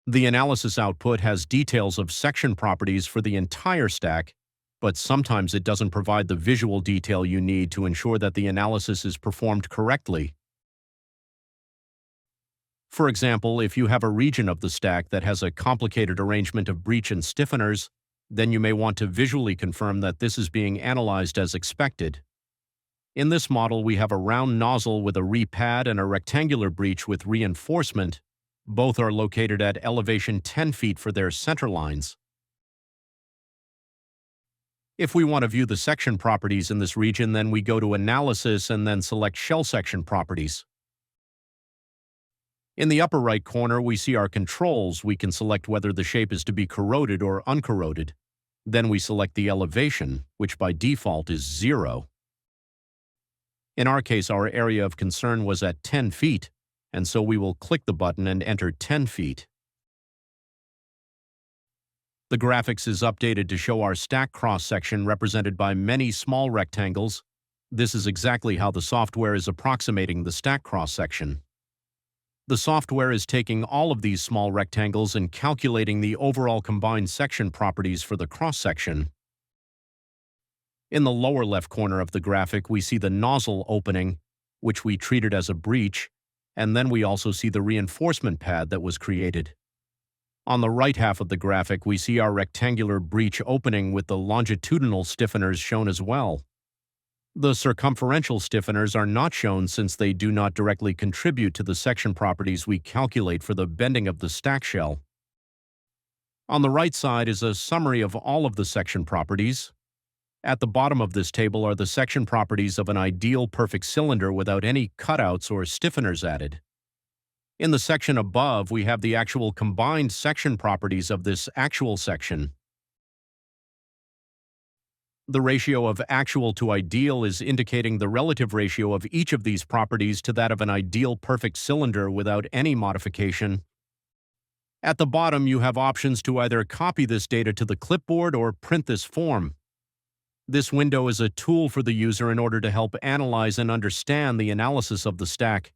The analysis output has details of section properties for the entire stack, but sometimes it doesn't provide the visual detail you need to ensure that the analysis is performed correctly. For example, if you have a region of the stack that has a complicated arrangement of breach and stiffeners, then you may want to visually confirm that this is being analyzed as expected. In this model, we have a round nozzle with a repad and a rectangular breach with reinforcement. Both are located at elevation 10 feet for their center lines. If we want to view the section properties in this region, then we go to Analysis and then select Shell Section Properties. In the upper right corner, we see our controls. We can select whether the shape is to be corroded or uncorroded. Then we select the elevation, which by default is 0. In our case, our area of concern was at 10 feet, and so we will click the button and enter 10 feet. The graphics is updated to show our stack cross-section represented by many small rectangles. This is exactly how the software is approximating the stack cross-section. The software is taking all of these small rectangles and calculating the overall combined section properties for the cross-section. In the lower left corner of the graphic, we see the nozzle opening, which we treated as a breach, and then we also see the reinforcement pad that was created. On the right half of the graphic, we see our rectangular breach opening with the longitudinal stiffeners shown as well. The circumferential stiffeners are not shown since they do not directly contribute to the section properties we calculate for the bending of the stack shell. On the right side is a summary of all of the section properties. At the bottom of this table are the section properties of an ideal perfect cylinder without any cutouts or stiffeners added. In the section above, we have the actual combined section properties of this actual section. The ratio of actual to ideal is indicating the relative ratio of each of these properties to that of an ideal perfect cylinder without any modification. At the bottom, you have options to either copy this data to the clipboard or print this form. This window is a tool for the user in order to help analyze and understand the analysis of the stack.